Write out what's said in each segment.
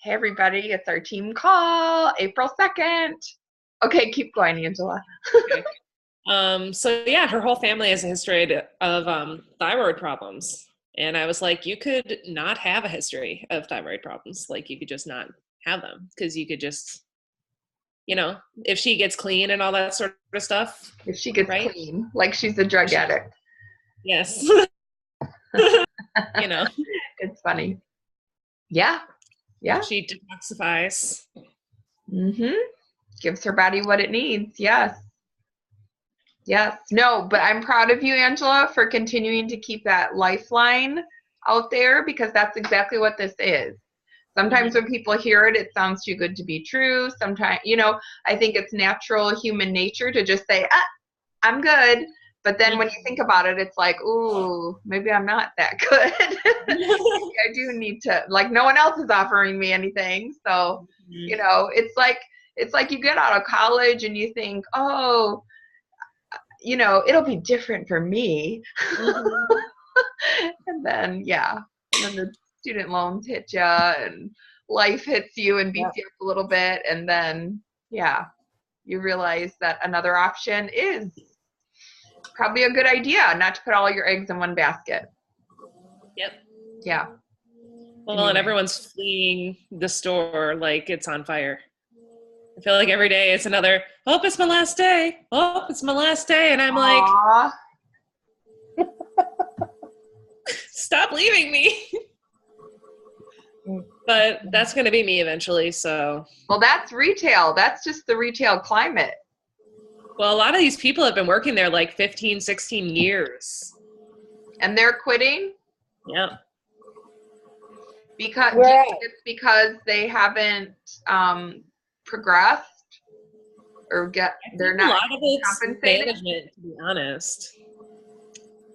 Hey, everybody, it's our team call, April 2nd. Okay, keep going, Angela. Okay. So yeah, her whole family has a history of thyroid problems. And I was like, you could not have a history of thyroid problems. Like you could just not have them because you could just, if she gets clean and all that sort of stuff, If she gets right? clean, like she's a drug addict. Yes. you know, It's funny. Yeah, if yeah. she detoxifies. Mm-hmm. Gives her body what it needs. Yes. Yes. No, but I'm proud of you, Angela, for continuing to keep that lifeline out there because that's exactly what this is. Sometimes Mhm. when people hear it, it sounds too good to be true. Sometimes, I think it's natural human nature to just say, I'm good. But then when you think about it, it's like, ooh, maybe I'm not that good. I do need to, like, no one else is offering me anything. So, Mhm. it's like you get out of college and you think, oh, it'll be different for me. Mhm. And then, yeah, and then the student loans hit you and life hits you and beats Yep. you up a little bit. And then, yeah, you realize that another option is probably a good idea not to put all your eggs in one basket. Yep. Yeah. Well, and Anyway. everyone's fleeing the store like it's on fire. I feel like every day it's another, oh, it's my last day. Oh, it's my last day. And I'm like, Aw. stop leaving me. But that's going to be me eventually. So, Well, that's retail. That's just the retail climate. well, a lot of these people have been working there like 15, 16 years. And they're quitting Yeah. because do you Where at? think it's because they haven't progressed or I they're think a not lot of it's compensated? management, to be honest.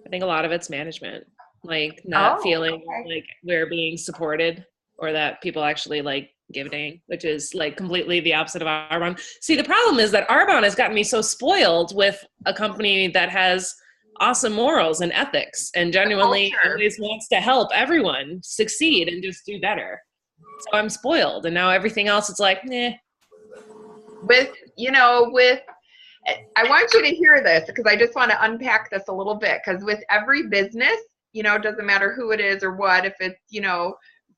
I think a lot of it's management, like not Oh, feeling okay. like we're being supported or that people actually like give a dang, which is like completely the opposite of Arbonne. See, the problem is that Arbonne has gotten me so spoiled with a company that has awesome morals and ethics and The genuinely culture. always wants to help everyone succeed and just do better. So I'm spoiled. And now everything else, it's like, eh. With I want you to hear this because I just want to unpack this a little bit because with every business, it doesn't matter who it is or what, if it's,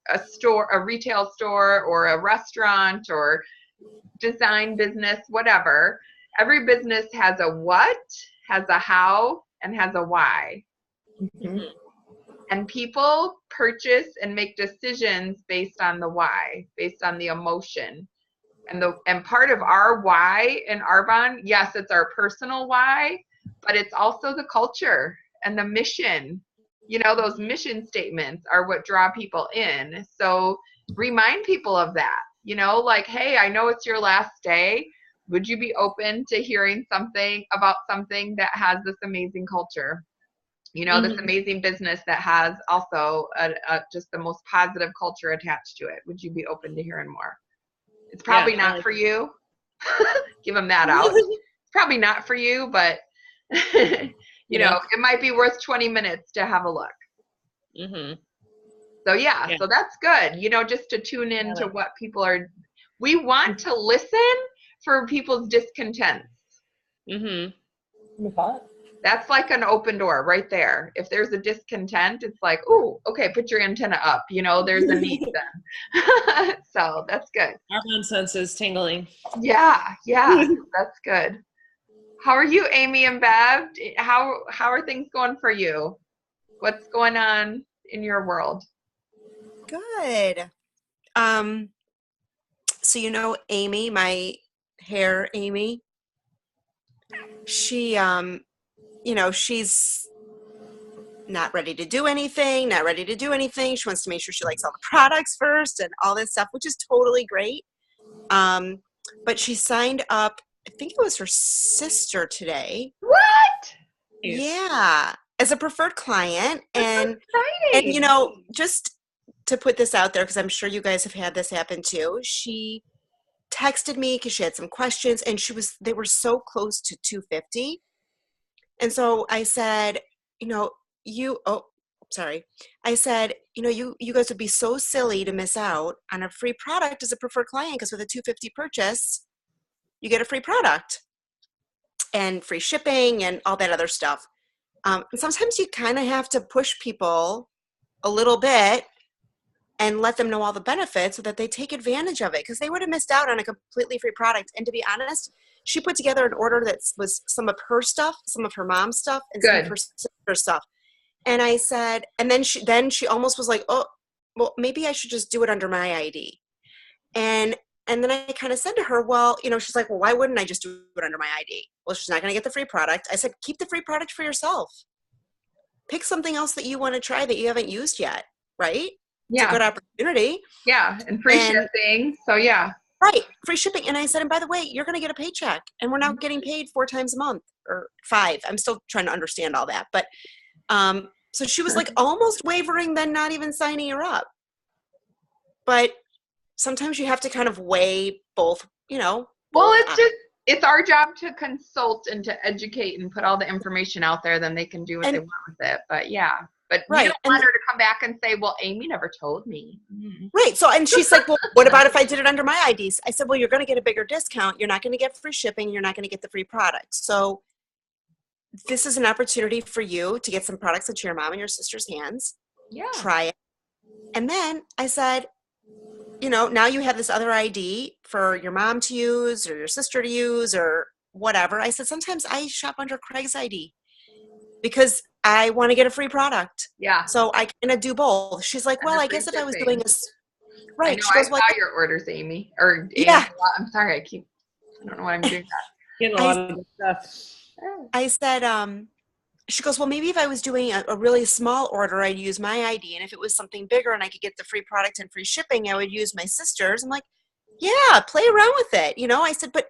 a store, a retail store or a restaurant or design business, whatever, every business has a what, has a how, and has a why. Mhm. And people purchase and make decisions based on the why, based on the emotion. And part of our why in Arbonne, yes, it's our personal why, but it's also the culture and the mission. Those mission statements are what draw people in. So remind people of that. Like, hey, I know it's your last day. Would you be open to hearing something about something that has this amazing culture? This Mhm. amazing business that has also just the most positive culture attached to it. Would you be open to hearing more? It's Yeah, probably I not like for you. Give them that out. it. It's probably not for you, but Yeah. it might be worth 20 minutes to have a look. Hmm. So yeah, Yeah. so that's good. Just to tune in to Yeah. what people are. We want to listen for people's discontents. Hmm. That's like an open door right there. If there's a discontent, it's like, oh, okay, put your antenna up. There's a need then. So that's good. Our nonsense is tingling. Yeah, yeah, that's good. How are you, Amy and Bev? How are things going for you? What's going on in your world? Good. Um, so Amy, my hair Amy, she she's not ready to do anything, not ready to do anything. She wants to make sure she likes all the products first and all this stuff, which is totally great. Um, but she signed up, I think it was her sister today. What? Nice. Yeah, as a preferred client. That's so And exciting. just to put this out there, because I'm sure you guys have had this happen too, she texted me because she had some questions and they were so close to 250. And so I said, you know, you, oh, sorry. I said, you guys would be so silly to miss out on a free product as a preferred client, because with a $250 purchase, you get a free product and free shipping and all that other stuff. And sometimes you kind of have to push people a little bit and let them know all the benefits so that they take advantage of it, because they would have missed out on a completely free product. And to be honest, she put together an order that was some of her stuff, some of her mom's stuff, and some of her sister's stuff. And I said, and then she almost was like, oh, well, maybe I should just do it under my ID. And then I kind of said to her, well, she's like, well, why wouldn't I just do it under my ID? Well, she's not going to get the free product. I said, keep the free product for yourself. Pick something else that you want to try that you haven't used yet, right? Yeah. It's a good opportunity. Yeah, and free shipping. So yeah. Right, free shipping. And I said, and by the way, you're going to get a paycheck. And we're now getting paid 4 times a month, or 5. I'm still trying to understand all that. But so she was like almost wavering, then not even signing her up. But sometimes you have to kind of weigh both, Well, it's our job to consult and to educate and put all the information out there. Then they can do what they want with it. But yeah. But you don't want her to come back and say, well, Amy never told me. Mm-hmm. Right. So, and she's like, well, what about if I did it under my IDs? I said, well, you're going to get a bigger discount. You're not going to get free shipping. You're not going to get the free products. So this is an opportunity for you to get some products into your mom and your sister's hands. Yeah. Try it. And then I said, now you have this other ID for your mom to use or your sister to use or whatever. I said, sometimes I shop under Craig's ID because I want to get a free product. Yeah. So I kind of do both. She's like, well, I guess if I was doing this, right. She goes, I saw your orders, Amy. Or yeah. I'm sorry. I don't know why I'm doing that. Getting a lot of stuff. I said, she goes, well, maybe if I was doing a really small order, I'd use my ID. And if it was something bigger and I could get the free product and free shipping, I would use my sister's. I'm like, yeah, play around with it. I said, but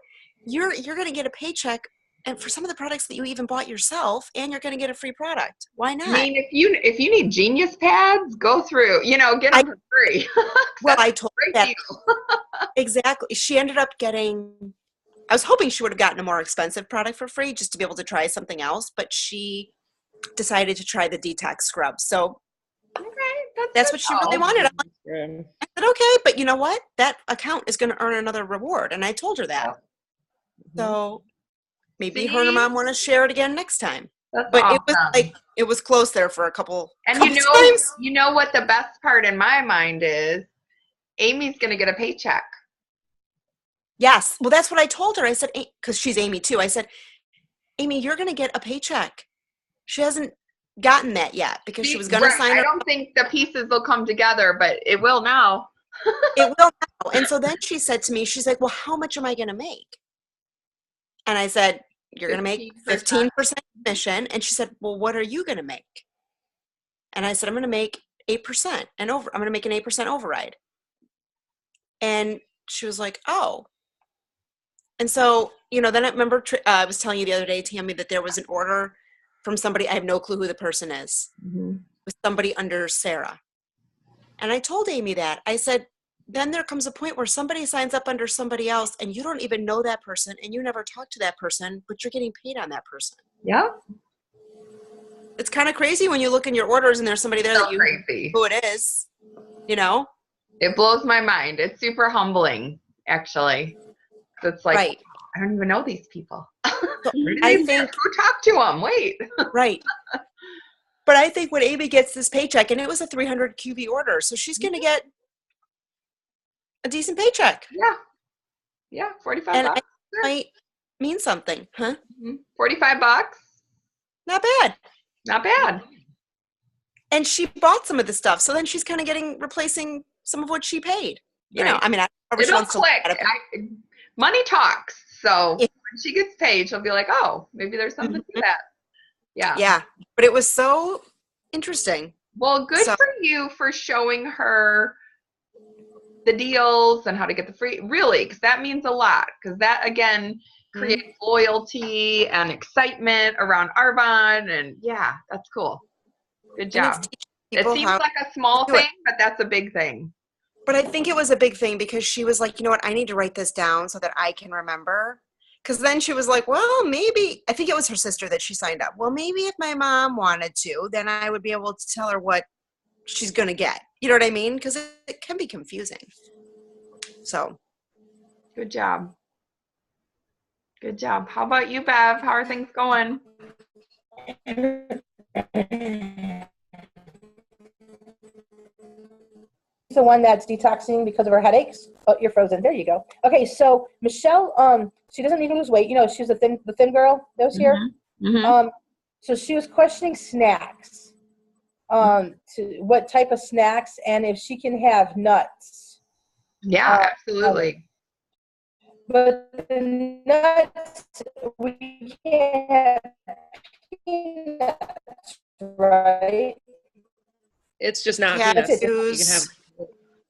you're going to get a paycheck and for some of the products that you even bought yourself, and you're going to get a free product. Why not? I mean, if you need Genius pads, go through, get them for free. Well, I told her that. Exactly. She ended up getting, I was hoping she would have gotten a more expensive product for free just to be able to try something else, but she decided to try the detox scrub. So that's what she really wanted. I said, okay, but you know what? That account is going to earn another reward. And I told her that. So maybe her and her mom want to share it again next time. That's but awesome. it was close there for a couple. And times. You know what the best part in my mind is? Amy's going to get a paycheck. Yes. Well, that's what I told her. I said, because she's Amy too. I said, Amy, you're going to get a paycheck. She hasn't gotten that yet because she was going to sign up. I don't think the pieces will come together, but it will now. It will now. And so then she said to me, she's like, well, how much am I going to make? And I said, you're going to make 15% commission. And she said, well, what are you going to make? And I said, I'm going to make 8% and I'm going to make an 8% override. And she was like, oh. And so, then I remember I was telling you the other day, Tammy, that there was an order from somebody. I have no clue who the person is. Mm-hmm. It was somebody under Sarah. And I told Amy that. I said, then there comes a point where somebody signs up under somebody else and you don't even know that person and you never talk to that person, but you're getting paid on that person. Yeah. It's kind of crazy when you look in your orders and there's somebody there that you know who it is, It blows my mind. It's super humbling, actually. It's like, right. I don't even know these people. I think go talk to them. Wait. Right. But I think when Amy gets this paycheck, and it was a 300 QB order, so she's going to get a decent paycheck. Yeah. Yeah. $45. And it might mean something, huh? $45. Not bad. Not bad. And she bought some of the stuff, so then she's kind of replacing some of what she paid. I mean, it'll click. Money talks. So when she gets paid, she'll be like, oh, maybe there's something to that. Yeah. Yeah. But it was so interesting. Well, good for you for showing her the deals and how to get the free, really, because that means a lot. Because that, again, creates loyalty and excitement around Arbonne. And yeah, that's cool. Good job. It seems like a small thing, but that's a big thing. But I think it was a big thing because she was like, you know what, I need to write this down so that I can remember. Because then she was like, well, maybe, I think it was her sister that she signed up. Well, maybe if my mom wanted to, then I would be able to tell her what she's going to get. You know what I mean? Because it can be confusing. So. Good job. Good job. How about you, Bev? How are things going? The one that's detoxing because of her headaches. Oh, you're frozen. There you go. Okay, so Michelle, she doesn't need to lose weight. You know, she's the thin girl that was here. Mm-hmm. So she was questioning snacks. To what type of snacks, and if she can have nuts. Yeah, absolutely. But the nuts, we can't have peanuts, right? It's just not Cashews. peanuts.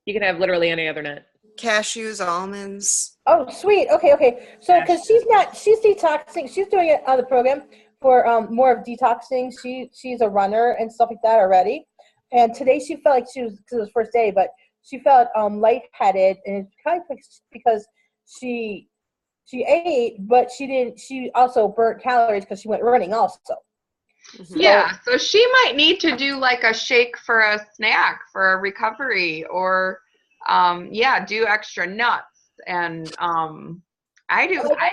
You can have literally any other nut. Cashews, almonds. Oh, sweet. Okay. So, because she's detoxing. She's doing it on the program for more of detoxing. She's a runner and stuff like that already. And today she felt like she was, because it was first day, but she felt lightheaded, and it's kind of because she ate, but she also burnt calories because she went running also. Yeah, so she might need to do like a shake for a snack for a recovery, or do extra nuts. And I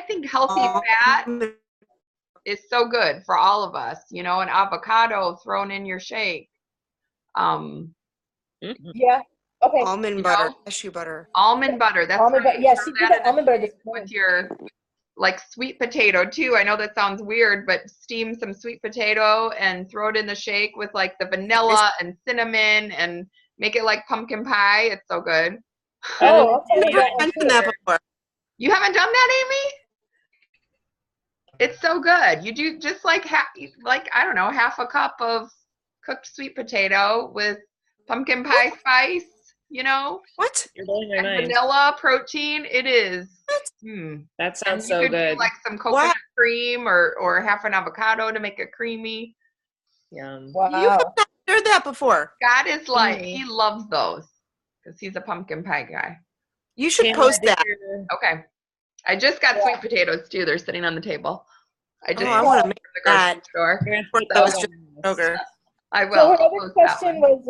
think healthy fat is so good for all of us, you know, an avocado thrown in your shake. Yeah. Okay. Almond butter, cashew butter. Almond butter. That's almond right. butter. Yeah, she did that almond butter with your like sweet potato too. I know that sounds weird, but steam some sweet potato and throw it in the shake with like the vanilla and cinnamon and make it like pumpkin pie. It's so good. Oh, I've mentioned that before. You haven't done that, Amy? It's so good. You do just like I don't know, half a cup of cooked sweet potato with pumpkin pie spice, you know? What? You're blowing my mind. Vanilla protein. It is. That sounds so good. Do like some coconut cream or half an avocado to make it creamy. Yum. Wow. You have not heard that before. Scott is like, he loves those because he's a pumpkin pie guy. You should post that. Okay. I just got sweet potatoes too. They're sitting on the table. I want to make the grocery store. That was just sugar. I will. So her other question was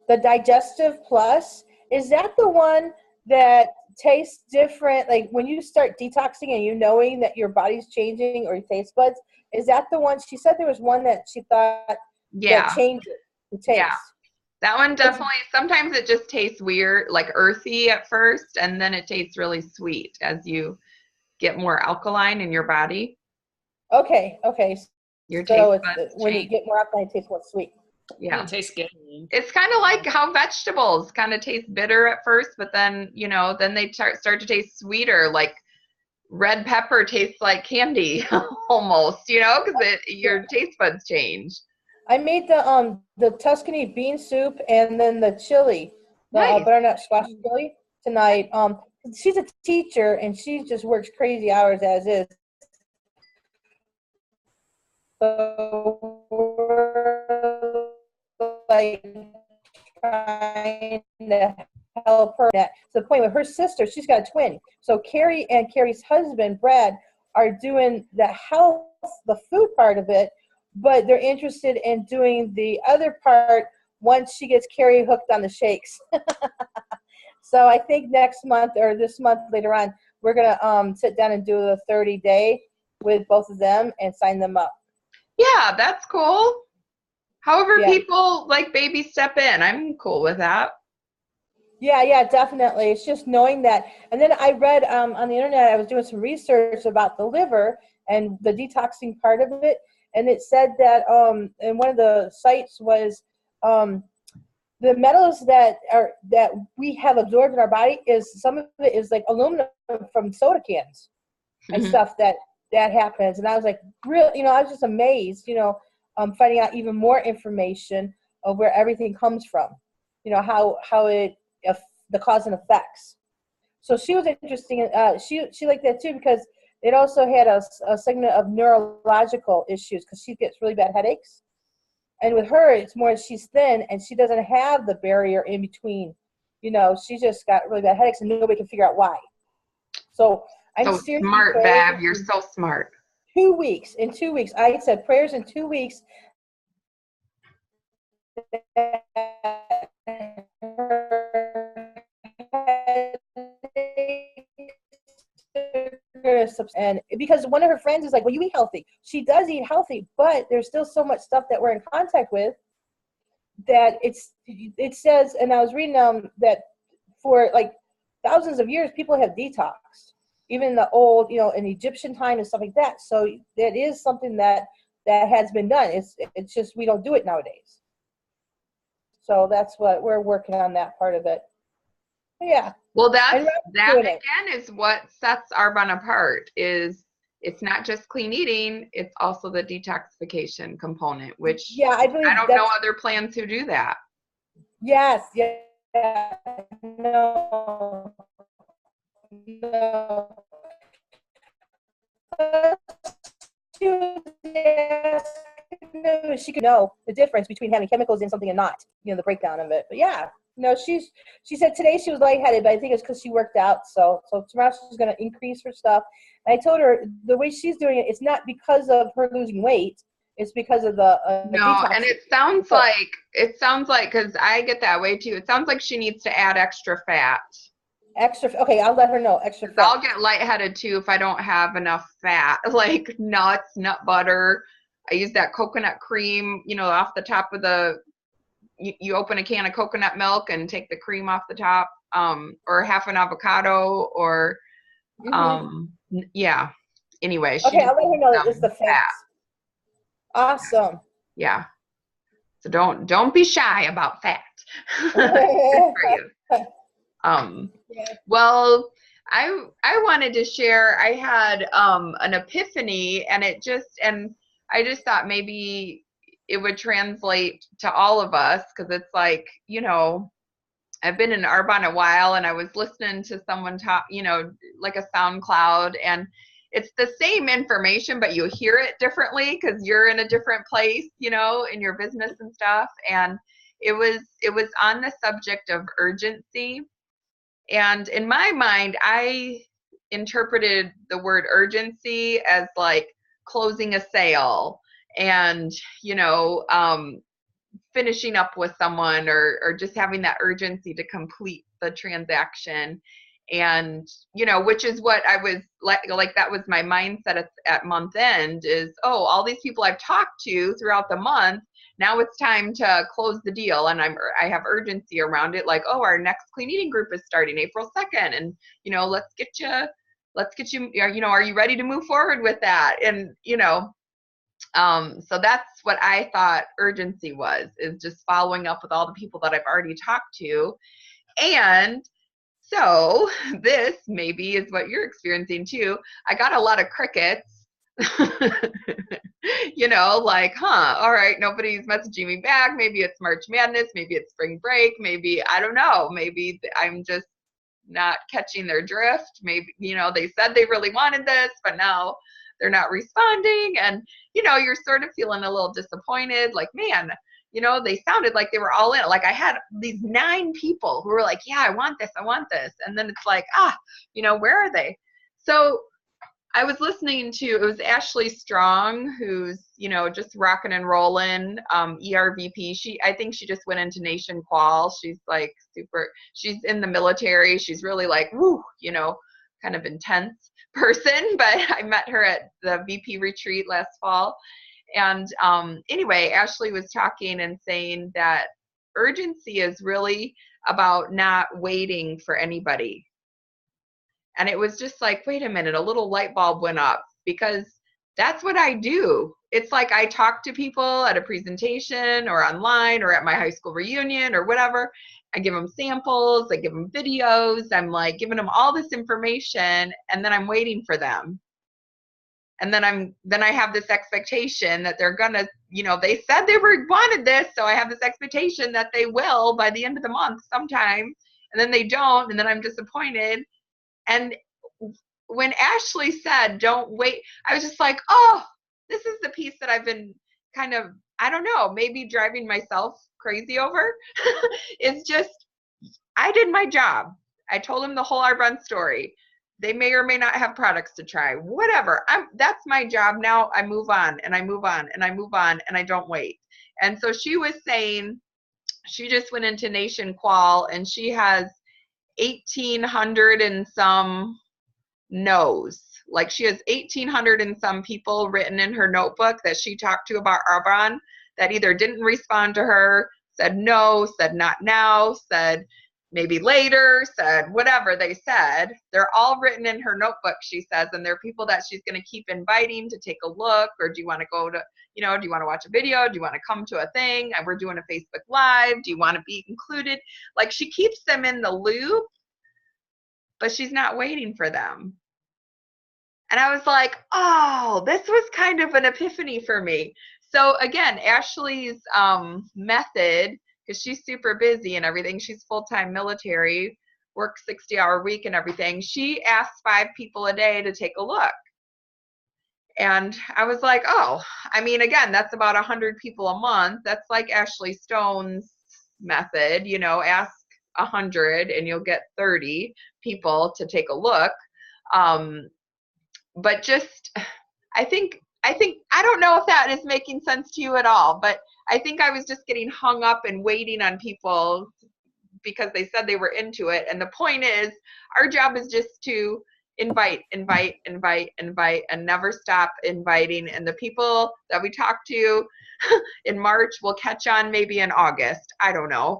the Digestive Plus. Is that the one that tastes different? Like when you start detoxing and you knowing that your body's changing or your taste buds, is that the one? She said there was one that she thought that changed the taste. Yeah. That one definitely, sometimes it just tastes weird, like earthy at first, and then it tastes really sweet as you get more alkaline in your body. Okay. Your so taste buds when you get more alkaline, it tastes more sweet. Yeah. It tastes good. It's kind of like how vegetables kind of taste bitter at first, but then, then they start to taste sweeter, like red pepper tastes like candy almost, because your taste buds change. I made the Tuscany bean soup and then the chili, the butternut squash chili tonight. She's a teacher and she just works crazy hours as is. So we're like trying to help her to the point with her sister. She's got a twin. So Carrie and Carrie's husband, Brad, are doing the food part of it, but they're interested in doing the other part once she gets Carrie hooked on the shakes. So I think next month or this month later on, we're going to sit down and do a 30-day with both of them and sign them up. Yeah, that's cool. However, people like baby step in. I'm cool with that. Yeah, definitely. It's just knowing that. And then I read on the internet, I was doing some research about the liver and the detoxing part of it. And it said that, and one of the sites was the metals that we have absorbed in our body is some of it is like aluminum from soda cans and stuff that happens. And I was like, I was just amazed, finding out even more information of where everything comes from, how it, the cause and effects. So she was interesting. She liked that too because it also had a segment of neurological issues because she gets really bad headaches. And with her, it's more she's thin and she doesn't have the barrier in between. She just got really bad headaches and nobody can figure out why. So I'm so smart, Bev. You're so smart. 2 weeks. In 2 weeks. I said prayers in 2 weeks. And because one of her friends is like, well, you eat healthy. She does eat healthy, but there's still so much stuff that we're in contact with that it says, and I was reading that for like thousands of years, people have detoxed, even in the old, in Egyptian time and stuff like that. So that is something that has been done. It's just we don't do it nowadays. So that's what we're working on, that part of it. But yeah. Well, that doing again is what sets Arbonne apart. Is it's not just clean eating; it's also the detoxification component, which I believe I don't know other plans who do that. Yes. Yeah. No. She could know the difference between having chemicals in something and not, the breakdown of it. But yeah, no, she said today she was lightheaded, but I think it's because she worked out. So tomorrow she's going to increase her stuff. And I told her the way she's doing it, it's not because of her losing weight. It's because of the no, detox. And it sounds like because I get that way too. It sounds like she needs to add extra fat. Okay, I'll let her know. Extra fat. I'll get lightheaded too if I don't have enough fat, like nuts, nut butter. I use that coconut cream, off the top of you open a can of coconut milk and take the cream off the top, or half an avocado, or, yeah. Anyway. Okay, I'll let her know that it's the fat. Awesome. Yeah. So don't be shy about fat. Good for you. Well, I wanted to share, I had an epiphany, and I just thought maybe it would translate to all of us, because it's like, I've been in Arbonne a while, and I was listening to someone talk, like a SoundCloud, and it's the same information, but you hear it differently because you're in a different place, in your business and stuff. And it was on the subject of urgency. And in my mind, I interpreted the word urgency as like closing a sale and, finishing up with someone, or just having that urgency to complete the transaction. And, which is what I was like that was my mindset at month end is, all these people I've talked to throughout the month, now it's time to close the deal. And I have urgency around it. Like, our next clean eating group is starting April 2nd. And, let's get you, are you ready to move forward with that? And, so that's what I thought urgency is just following up with all the people that I've already talked to. And so this maybe is what you're experiencing too. I got a lot of crickets, like, all right, nobody's messaging me back. Maybe it's March Madness. Maybe it's spring break. Maybe, I don't know. Maybe I'm just not catching their drift. Maybe, they said they really wanted this, but now they're not responding. And, you're sort of feeling a little disappointed, like, man, they sounded like they were all in. Like I had these 9 people who were like, yeah, I want this. And then it's like, where are they? So I was listening to, it was Ashley Strong, who's, just rocking and rolling, ERVP. I think she just went into Nation Qual. She's like she's in the military. She's really like, woo, kind of intense person, but I met her at the VP retreat last fall. And anyway, Ashley was talking and saying that urgency is really about not waiting for anybody. And it was just like, wait a minute, a little light bulb went up, because that's what I do. It's like I talk to people at a presentation or online or at my high school reunion or whatever. I give them samples, I give them videos, I'm like giving them all this information, and then I'm waiting for them. And then I have this expectation that they're gonna, they said they wanted this, so I have this expectation that they will by the end of the month sometime, and then they don't, and then I'm disappointed. And when Ashley said, don't wait, I was just like, this is the piece that I've been kind of, I don't know, maybe driving myself crazy over. It's just, I did my job. I told them the whole Arbonne story. They may or may not have products to try, whatever. That's my job. Now I move on and I move on and I move on and I don't wait. And so she was saying, she just went into Nation Qual and she has 1,800 and some no's. Like she has 1,800 and some people written in her notebook that she talked to about Arbonne that either didn't respond to her, said no, said not now, said maybe later, said whatever they said. They're all written in her notebook, she says, and they're people that she's going to keep inviting to take a look, or do you want to go to, you know, do you want to watch a video? Do you want to come to a thing? And we're doing a Facebook Live. Do you want to be included? Like she keeps them in the loop, but she's not waiting for them. And I was like, oh, this was kind of an epiphany for me. So again, Ashley's method, because she's super busy and everything, she's full-time military, works 60-hour week and everything. She asks 5 people a day to take a look. And I was like, oh, I mean, again, that's about 100 people a month. That's like Ashley Stone's method, you know, ask 100 and you'll get 30 people to take a look. But just, I think, I don't know if that is making sense to you at all, but I think I was just getting hung up and waiting on people because they said they were into it. And the point is, our job is just to invite, and never stop inviting. And the people that we talk to in March will catch on maybe in August. I don't know.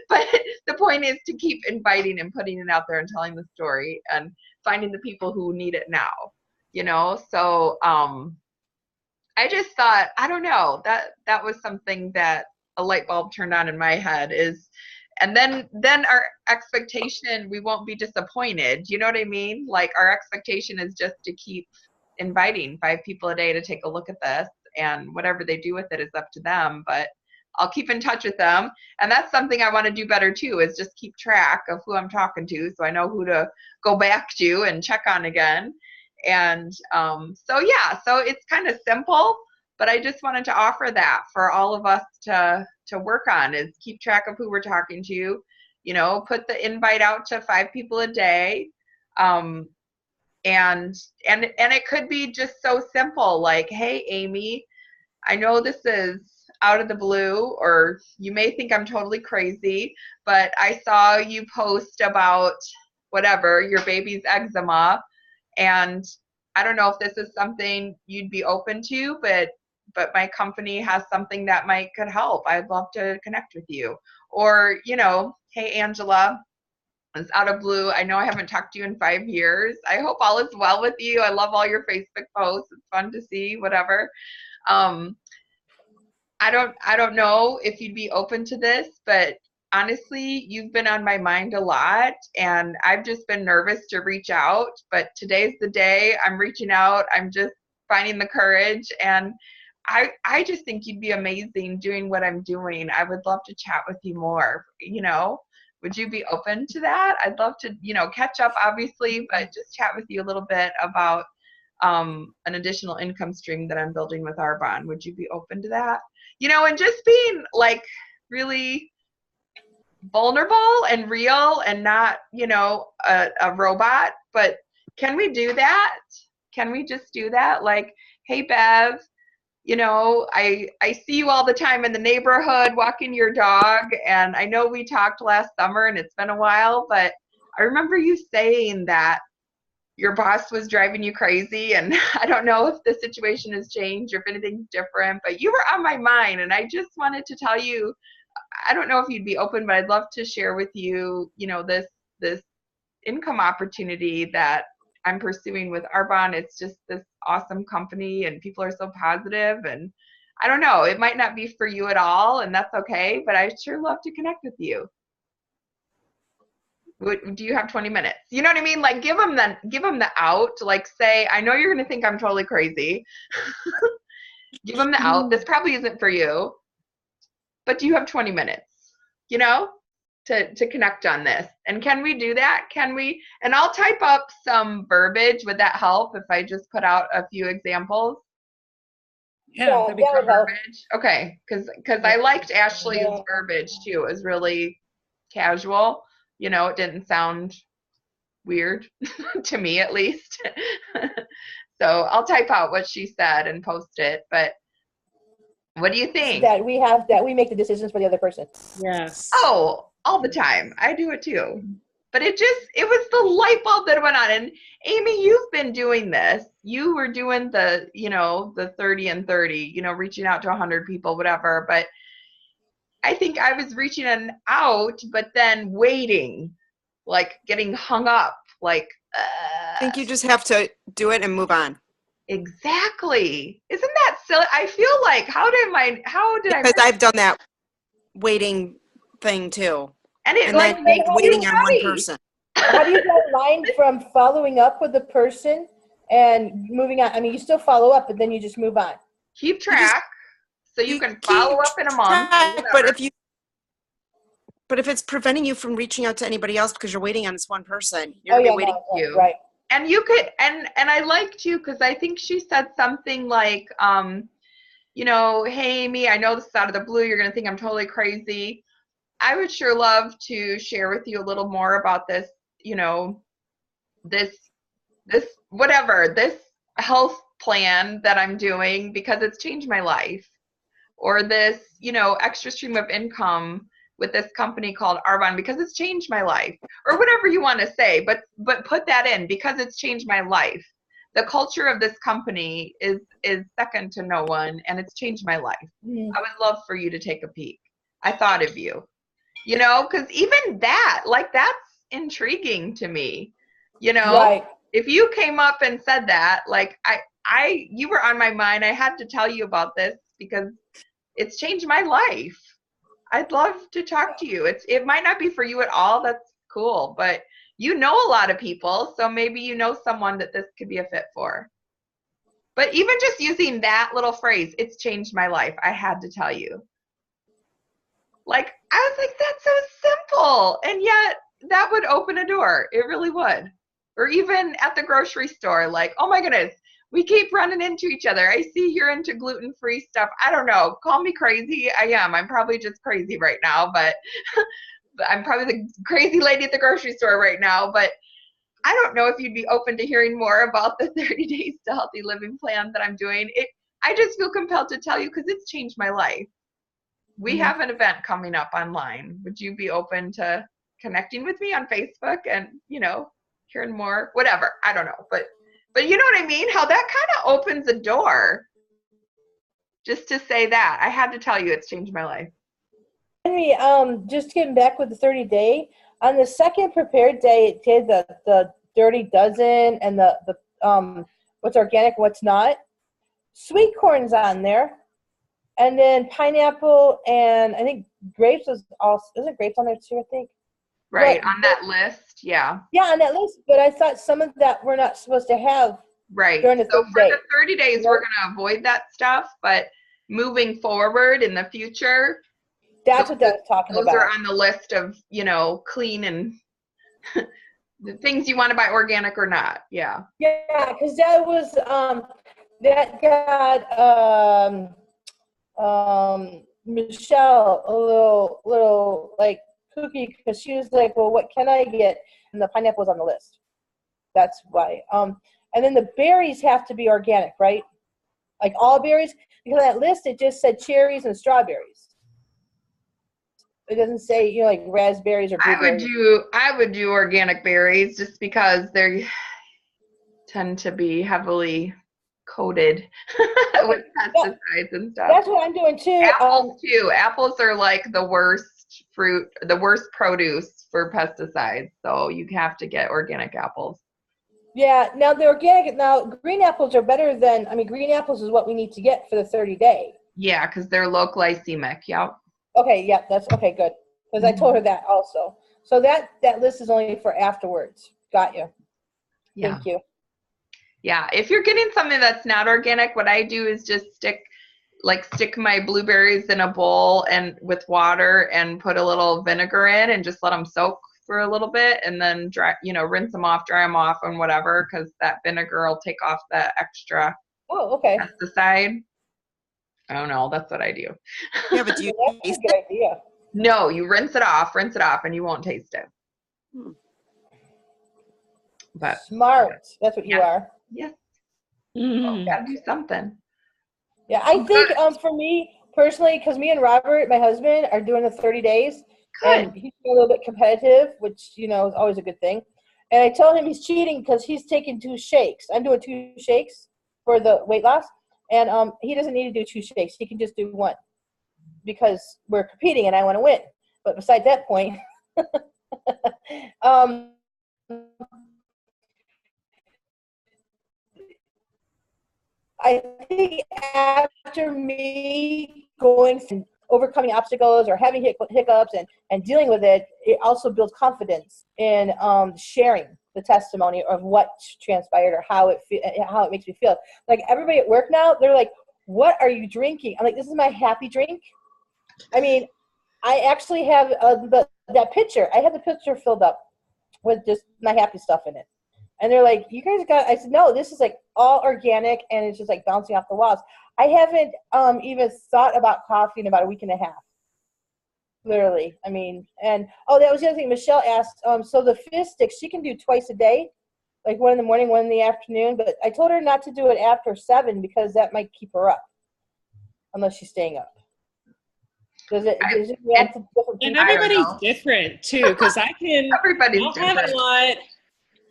But the point is to keep inviting and putting it out there and telling the story and finding the people who need it now, you know? So I just thought, I don't know, that was something that a light bulb turned on in my head is, and then our expectation, we won't be disappointed. You know what I mean? Like our expectation is just to keep inviting 5 people a day to take a look at this, and whatever they do with it is up to them. But I'll keep in touch with them. And that's something I want to do better too, is just keep track of who I'm talking to so I know who to go back to and check on again. And so yeah, so it's kind of simple, but I just wanted to offer that for all of us to work on, is keep track of who we're talking to, you know, put the invite out to 5 people a day. And it could be just so simple, like, hey, Amy, I know this is out of the blue, or you may think I'm totally crazy, but I saw you post about whatever, your baby's eczema, and I don't know if this is something you'd be open to, but my company has something that could help. I'd love to connect with you. Or, you know, hey, Angela, it's out of blue. I know I haven't talked to you in 5 years. I hope all is well with you. I love all your Facebook posts. It's fun to see, whatever. I don't know if you'd be open to this, but honestly, you've been on my mind a lot, and I've just been nervous to reach out, but today's the day. I'm reaching out. I'm just finding the courage, and I just think you'd be amazing doing what I'm doing. I would love to chat with you more, you know. Would you be open to that? I'd love to, you know, catch up, obviously, but just chat with you a little bit about an additional income stream that I'm building with Arbonne. Would you be open to that? You know, and just being like really vulnerable and real and not, you know, a robot. But can we do that? Can we just do that? Like, hey, Bev, you know, I see you all the time in the neighborhood walking your dog, and I know we talked last summer and it's been a while, but I remember you saying that your boss was driving you crazy, and I don't know if the situation has changed or if anything's different, but you were on my mind, and I just wanted to tell you, I don't know if you'd be open, but I'd love to share with you, you know, this income opportunity that I'm pursuing with Arbonne. It's just this awesome company, and people are so positive, and I don't know, it might not be for you at all, and that's okay, but I sure love to connect with you. Do you have 20 minutes? You know what I mean? Like, give them the out. Like, say, I know you're going to think I'm totally crazy. Give them the out. This probably isn't for you, but do you have 20 minutes, you know, to connect on this? And can we do that? Can we? And I'll type up some verbiage. Would that help if I just put out a few examples? Yeah, that'd be that would help. Verbiage. Okay, because I liked Ashley's verbiage too. It was really casual. You know, it didn't sound weird to me, at least. So I'll type out what she said and post it. But What do you think? that we make the decisions for the other person. Yes. Oh, all the time. I do it too. But it was the light bulb that went on. And Amy, you've been doing this. You were doing the, the 30 and 30, reaching out to 100 people, whatever. But I think I was reaching out, but then waiting, like getting hung up, like. I think you just have to do it and move on. Exactly. Isn't that silly? I feel like, Because I've done that waiting thing too. And it And like then makes waiting you on one ready. person. How do you draw a line from following up with the person and moving on? I mean, you still follow up, but then you just move on. Keep track so you can follow up in a month. But if it's preventing you from reaching out to anybody else because you're waiting on this one person, you're Oh, gonna yeah, be waiting. no, you. right. And you could, and I liked you because I think she said something like, hey, Amy, I know this is out of the blue. You're going to think I'm totally crazy. I would sure love to share with you a little more about this, this health plan that I'm doing because it's changed my life. Or this, extra stream of income with this company called Arbonne because it's changed my life, or whatever you want to say, but put that in because it's changed my life. The culture of this company is second to no one, and it's changed my life. I would love for you to take a peek. I thought of you, because even that, like, that's intriguing to me, Right. If you came up and said that, like, you were on my mind. I had to tell you about this because it's changed my life. I'd love to talk to you. It might not be for you at all. That's cool. But you know a lot of people, so maybe you know someone that this could be a fit for. But even just using that little phrase, it's changed my life. I had to tell you. Like, I was like, that's so simple. And yet that would open a door. It really would. Or even at the grocery store, like, oh my goodness, we keep running into each other. I see you're into gluten-free stuff. I don't know. Call me crazy. I am. I'm probably just crazy right now, but I'm probably the crazy lady at the grocery store right now. But I don't know if you'd be open to hearing more about the 30 Days to Healthy Living plan that I'm doing. I just feel compelled to tell you because it's changed my life. We have an event coming up online. Would you be open to connecting with me on Facebook and, hearing more? Whatever. I don't know. But you know what I mean? How that kind of opens a door. Just to say that. I had to tell you it's changed my life. Henry, just getting back with the 30-day, on the second prepared day, it did the Dirty Dozen and the what's organic, what's not. Sweet corn's on there. And then pineapple and I think grapes was also, isn't grapes on there too, I think? Right, on that list, yeah. Yeah, on that list, but I thought some of that we're not supposed to have. Right. During the So 30 for days. the 30 days, we're going to avoid that stuff, but moving forward in the future, That's what that's talking those about. are on the list of, clean and the things you want to buy organic or not. Yeah. Yeah, because that was that got Michelle a little like kooky because she was like, well, what can I get? And the pineapple was on the list. That's why. And then the berries have to be organic, right? Like all berries, because on that list it just said cherries and strawberries. It doesn't say, like raspberries or blueberries. I would do organic berries just because they tend to be heavily coated with pesticides and stuff. That's what I'm doing too. Apples too. Apples are like the worst fruit, the worst produce for pesticides. So you have to get organic apples. Yeah. Now the organic. Now green apples are better than. I mean, green apples is what we need to get for the 30-day. Yeah, because they're low glycemic. Yep. Okay. Yeah. That's okay. Good. Because I told her that also. So that list is only for afterwards. Got you. Yeah. Thank you. Yeah. If you're getting something that's not organic, what I do is just stick my blueberries in a bowl and with water and put a little vinegar in and just let them soak for a little bit and then dry, rinse them off, dry them off and whatever, because that vinegar will take off the extra pesticide. I don't know. That's what I do. Yeah, but do you That's taste a good idea. No, you rinse it off, and you won't taste it. But Smart. That's what you are. yes, Mhm. gotta do something. Yeah, I think for me, personally, because me and Robert, my husband, are doing the 30 days, Good. and he's a little bit competitive, which is always a good thing. And I told him he's cheating because he's taking 2 shakes. I'm doing 2 shakes for the weight loss, and he doesn't need to do 2 shakes. He can just do 1 because we're competing and I want to win. But besides that point, I think after me going through overcoming obstacles or having hiccups and dealing with it, it also builds confidence in sharing the testimony of what transpired or how it makes me feel. Like everybody at work now, they're like, "What are you drinking?" I'm like, "This is my happy drink." I mean, I actually have that pitcher. I had the pitcher filled up with just my happy stuff in it. And they're like, "You guys got," I said, "No, this is like all organic and it's just like bouncing off the walls." I haven't even thought about coffee in about a week and a half. Literally. I mean, and that was the other thing Michelle asked. So the fizz sticks, she can do twice a day, like 1 in the morning, 1 in the afternoon. But I told her not to do it after 7 because that might keep her up, unless she's staying up. Does it react to different And people? everybody's different too, because Everybody's I'll have different.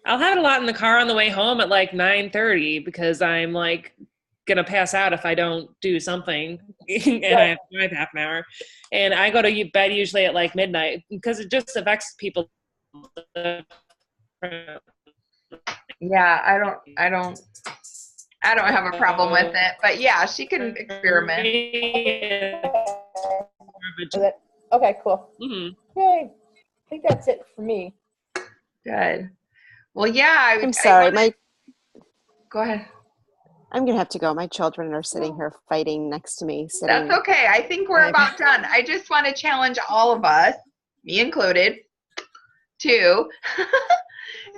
it a lot in the car on the way home at like 9:30 because I'm like gonna pass out if I don't do something, and I have to drive half an hour. And I go to bed usually at like midnight because it just affects people. Yeah, I don't have a problem with it, but yeah, she can experiment. Okay, cool. Mm-hmm. Yay. I think that's it for me. Good. Well, yeah. I'm sorry. Go ahead. I'm going to have to go. My children are sitting here fighting next to me. That's okay. I think we're about done. I just want to challenge all of us, me included, too.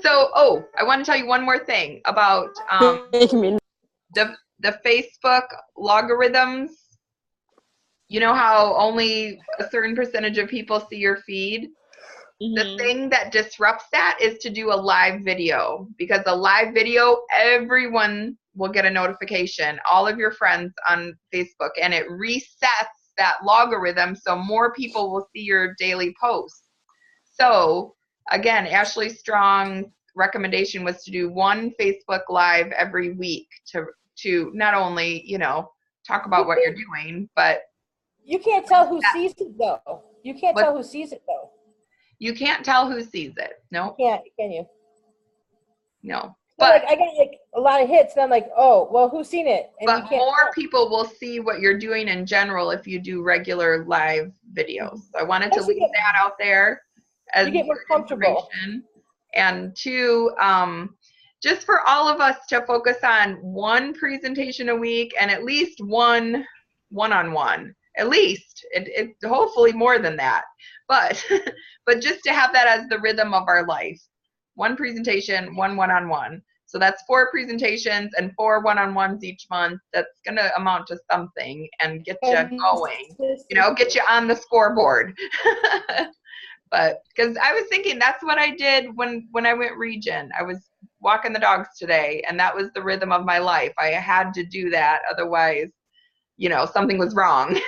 So, I want to tell you one more thing about the Facebook logarithms. You know how only a certain percentage of people see your feed? Mm-hmm. The thing that disrupts that is to do a live video, because a live video, everyone will get a notification, all of your friends on Facebook, and it resets that logarithm so more people will see your daily posts. So again, Ashley Strong's recommendation was to do 1 Facebook Live every week to not only, talk about what you're doing, but you can't tell who sees it though. You can't tell who sees it though. You can't tell who sees it. No. You can't, can you? No. So but I got a lot of hits, and I'm like, oh, well, who's seen it? And but more people will see what you're doing in general if you do regular live videos. So I wanted to leave that out there as you get more comfortable. And 2, just for all of us to focus on 1 presentation a week and at least 1 one-on-one. At least it hopefully more than that, but just to have that as the rhythm of our life. 1 presentation, 1 one-on-one. So that's 4 presentations and 4 one-on-ones each month. That's going to amount to something and get you going, get you on the scoreboard. But because I was thinking that's what I did when I went region. I was walking the dogs today, and that was the rhythm of my life. I had to do that. Otherwise, something was wrong.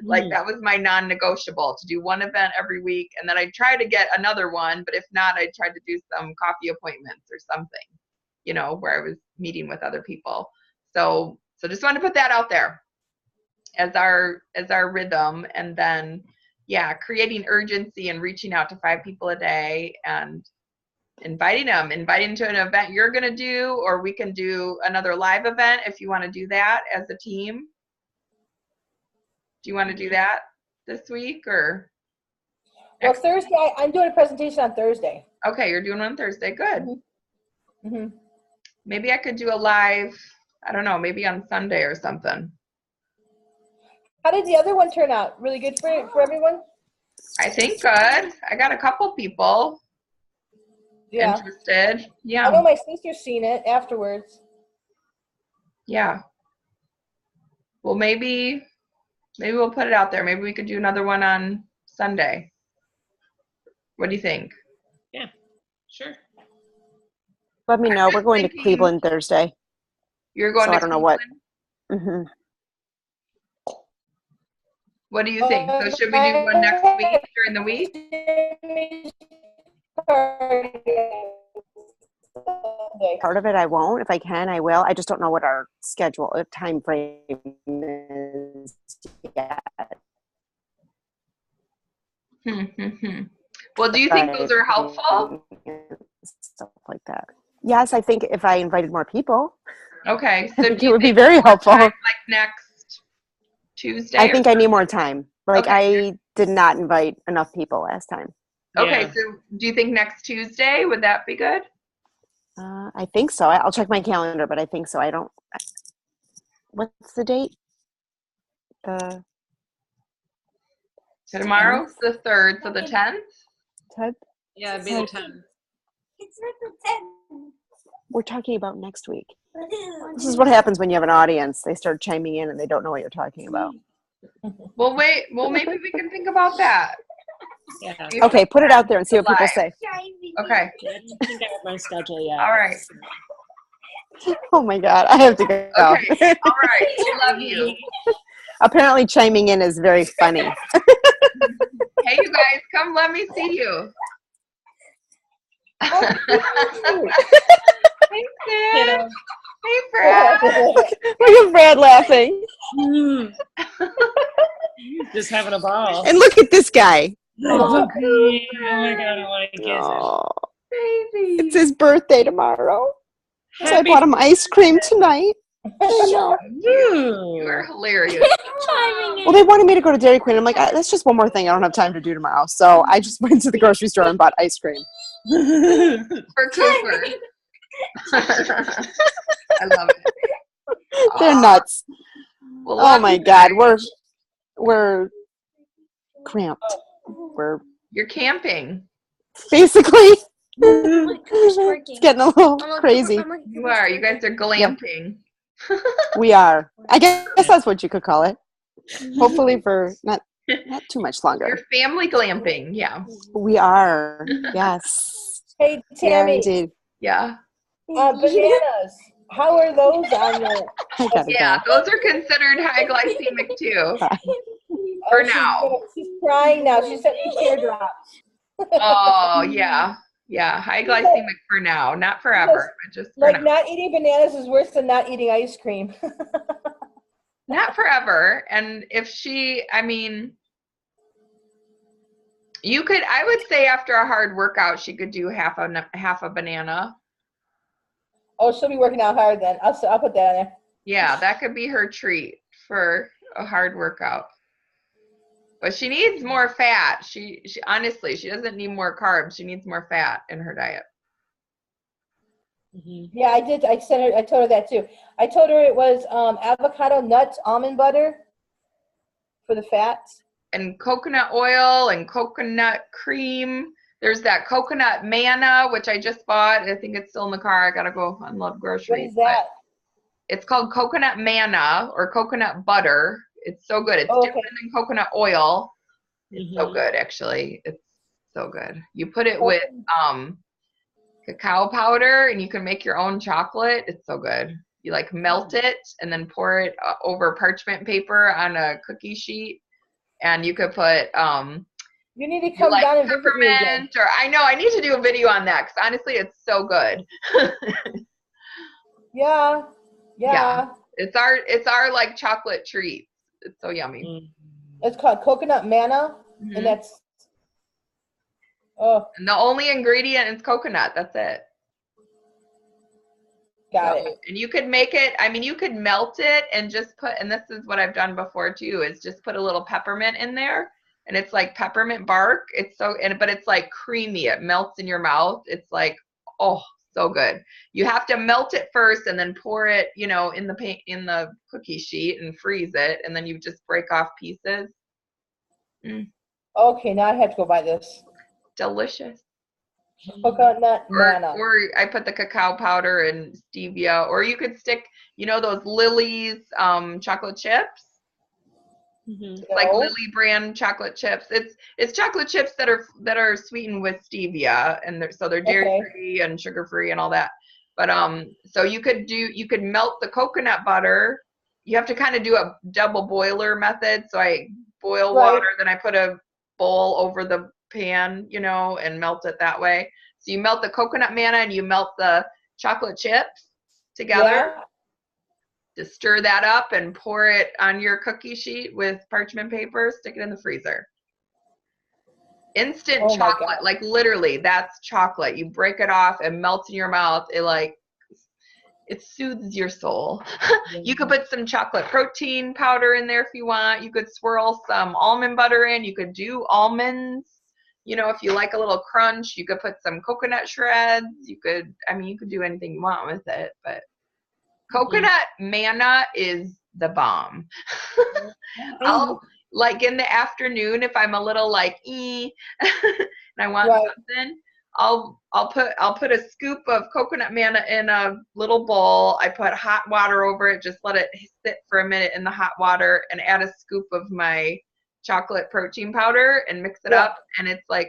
Like that was my non-negotiable, to do 1 event every week. And then I'd try to get another one, but if not, I'd try to do some coffee appointments or something, where I was meeting with other people. So just wanted to put that out there as our rhythm. And then, creating urgency and reaching out to 5 people a day and inviting to an event you're going to do, or we can do another live event if you want to do that as a team. Do you want to do that this week or? Well, Thursday, I'm doing a presentation on Thursday. Okay, you're doing one on Thursday. Good. Mm-hmm. Maybe I could do a live, I don't know, maybe on Sunday or something. How did the other one turn out? Really good for everyone? I think good. I got a couple people interested. Yeah. I know my sister's seen it afterwards. Yeah. Well, maybe we'll put it out there. Maybe we could do another one on Sunday. What do you think? Yeah, sure. Let me know. We're going to Cleveland Thursday. You're going to Cleveland? I don't know what. Mm-hmm. What do you think? So should we do one next week during the week? Part of it I won't. If I can, I will. I just don't know what our schedule, time frame is yet. Well, do you think those are helpful? Stuff like that. Yes, I think if I invited more people, Okay, I so think do it you would be think very more helpful. time, like next Tuesday? I think I need more time. Like Okay. I did not invite enough people last time. Okay, Yeah. so do you think next Tuesday, would that be good? I think so. I'll check my calendar, but I think so. I don't. What's the date? The Tomorrow's the 3rd, so the 10th? 10th? Yeah, it'd be the 10. We're talking about next week. This is what happens when you have an audience. They start chiming in and they don't know what you're talking about. Well, wait. Well, maybe we can think about that. Yeah. Okay, put it out there and see what people Live. say. Okay. I don't think I have my schedule yet. All right. Oh my God, I have to go. Okay. All right. We love you. Apparently chiming in is very funny. Hey, you guys, come let me see you. Hey, Sid. Hey, Brad. Look at Brad laughing. Just having a ball. And look at this guy. Oh my God, I want to kiss him. Oh, Baby. it's his birthday tomorrow. So I Happy bought him ice cream tonight. You are hilarious. Well, they wanted me to go to Dairy Queen. I'm like, that's just one more thing I don't have time to do tomorrow. So I just went to the grocery store and bought ice cream. For Cooper. I love it. They're Aw. nuts. Well, Oh love my you God, guys. we're cramped. We're You're camping. basically it's getting a little crazy. You are. You guys are glamping. We are. I guess that's what you could call it. Hopefully for not too much You're longer. family glamping. Yeah. We are. Yes. Hey, We are Tammy, indeed. Yeah. bananas. How are those on the? I gotta Yeah. go. Those are considered high glycemic too. For now. She's crying now. She sent me teardrops. Oh, yeah. Yeah. High glycemic for now. Not forever, but just for Like now. not eating bananas is worse than not eating ice cream. Not forever. And if she, I mean, you could, I would say after a hard workout, she could do half a banana. Oh, she'll be working out hard then. I'll put that on there. Yeah, that could be her treat for a hard workout. But she needs more fat. She honestly, she doesn't need more carbs. She needs more fat in her diet. Yeah, I did. I told her that too. I told her it was avocado, nuts, almond butter for the fats. And coconut oil and coconut cream. There's that coconut manna, which I just bought. I think it's still in the car. I gotta go unload What groceries. is that? It's called coconut manna or coconut butter. It's so good. It's Oh, okay. different than coconut oil. It's so Mhm. good, actually. It's so good. You put it with cacao powder, and you can make your own chocolate. It's so good. You like melt it and then pour it over parchment paper on a cookie sheet, and you could put You need to you come like down and visit me again. peppermint, or I know I need to do a video on that because honestly, it's so good. Yeah. Yeah. It's our like chocolate treat. It's so yummy. It's called coconut manna, Mhm. and that's oh, And the only ingredient is coconut. That's it. got So, it. and you could make it, I mean, you could melt it and just put, and this is what I've done before too, is just put a little peppermint in there, and it's like peppermint bark. It's so, but it's like creamy. It melts in your mouth. It's like, oh, so good. You have to melt it first and then pour it, in the cookie sheet and freeze it, and then you just break off pieces. Okay, now I have to go buy this Delicious. coconut manna. Or I put the cacao powder and stevia, or you could stick, those Lily's chocolate chips, like No. Lily brand chocolate chips. It's chocolate chips that are sweetened with stevia, and they're dairy free and sugar free and all that. But so you could melt the coconut butter. You have to kind of do a double boiler method. So I boil Right. water, then I put a bowl over the pan, and melt it that way. So you melt the coconut manna and you melt the chocolate chips together. Yeah. Just stir that up and pour it on your cookie sheet with parchment paper, stick it in the freezer. Instant Oh my chocolate, God. like literally that's chocolate. You break it off and melts in your mouth. It soothes your soul. You could put some chocolate protein powder in there if you want. You could swirl some almond butter in. You could do almonds. If you like a little crunch, you could put some coconut shreds. You could do anything you want with it, but coconut manna is the bomb. I'll like in the afternoon if I'm a little like and I want something, I'll put a scoop of coconut manna in a little bowl. I put hot water over it, just let it sit for a minute in the hot water, and add a scoop of my chocolate protein powder and mix it up, and it's like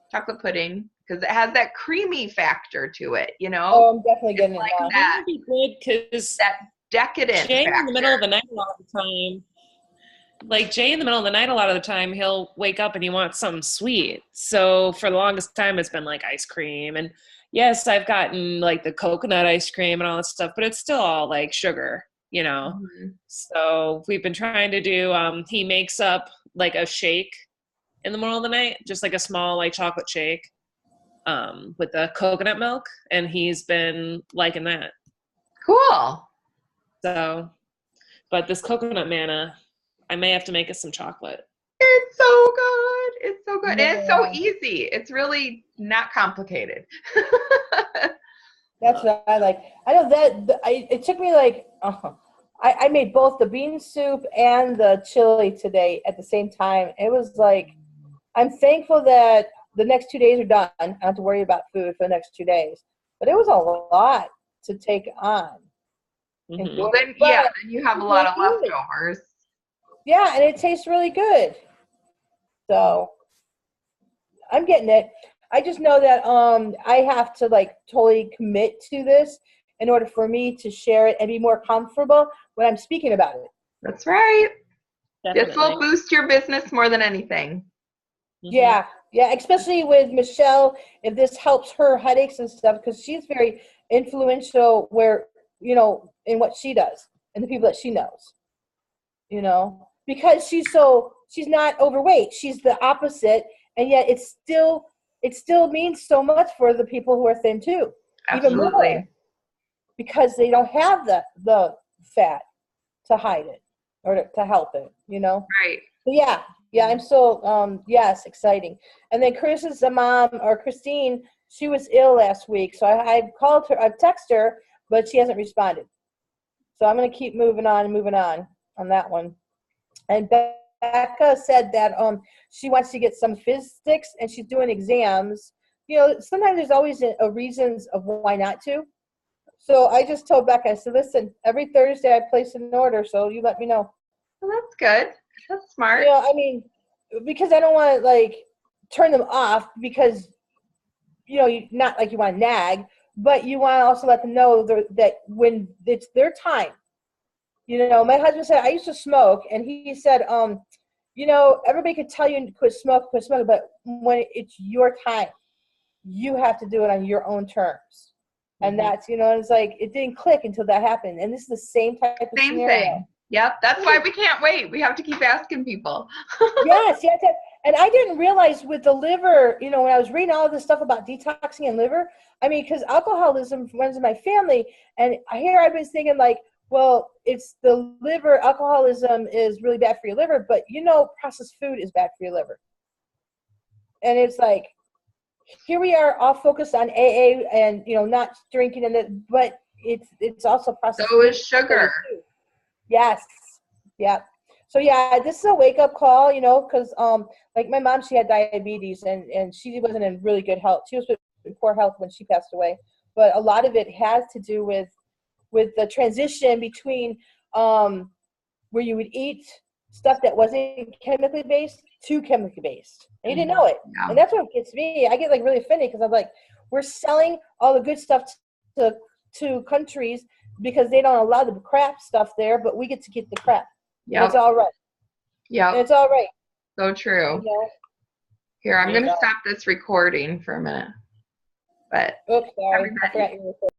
chocolate pudding because it has that creamy factor to it, Oh, I'm definitely getting like it now. That would be good because that decadent Jay factor. in the middle of the night a lot of the time. Like Jay in the middle of the night a lot of the time, he'll wake up and he wants something sweet. So for the longest time, it's been like ice cream. And yes, I've gotten like the coconut ice cream and all that stuff, but it's still all like sugar, Mm-hmm. So we've been trying to do, he makes up like a shake in the middle of the night, just like a small like chocolate shake with the coconut milk. And he's been liking that. Cool. So, but this coconut manna, I may have to make us some chocolate. It's so good. It's so good. And it's so Yeah. easy. It's really not complicated. That's what I like. I know that it took me like, I made both the bean soup and the chili today at the same time. It was like, I'm thankful that the next 2 days are done. I don't have to worry about food for the next 2 days. But it was a lot to take on. Mhm. Well, then you have a lot of leftovers. Yeah, and it tastes really good. So I'm getting it. I just know that I have to like totally commit to this in order for me to share it and be more comfortable when I'm speaking about it. That's right. Definitely. This will boost your business more than anything. Mhm. Yeah, especially with Michelle, if this helps her headaches and stuff, because she's very influential in what she does and the people that she knows, because she's not overweight. She's the opposite. And yet it still means so much for the people who are thin too. Even more, Absolutely. because they don't have the fat to hide it or to help it, Right. So yeah, I'm so yes, exciting. And then Chris's mom, or Christine, she was ill last week, so I called her, I've texted her, but she hasn't responded. So I'm gonna keep moving on that one. And Becca said that she wants to get some fizz sticks, and she's doing exams. Sometimes there's always a reasons of why not to. So I just told Becca, I said, listen, every Thursday I place an order, so you let me know. Well, that's good. That's smart. Because I don't want to like turn them off, because you not like you want to nag, but you want to also let them know that when it's their time. My husband said, I used to smoke, and he said, everybody could tell you to quit smoking, but when it's your time, you have to do it on your own terms. And that's, it's like, it didn't click until that happened. And this is the same type of Same scenario. thing. Yep. That's why we can't wait. We have to keep asking people. Yes. And I didn't realize with the liver, when I was reading all this stuff about detoxing and liver, because alcoholism runs in my family, and here I've been thinking like, well, it's the liver. Alcoholism is really bad for your liver, but processed food is bad for your liver. And it's like, here we are all focused on AA and, not drinking, but it's also processed So food. is sugar. Yes. Yeah. So yeah, this is a wake up call, because like my mom, she had diabetes, and she wasn't in really good health. She was in poor health when she passed away. But a lot of it has to do with the transition between where you would eat stuff that wasn't chemically based to chemically based. And you didn't know it. Yeah. And that's what gets me. I get like really offended, because I'm like, we're selling all the good stuff to countries because they don't allow the crap stuff there, but we get to get the crap. Yeah. It's all right. Yep. it's all right. So true. You know? Here, I'm going to Yeah. stop this recording for a minute. But Oops, sorry. I everybody, forgot you were recording.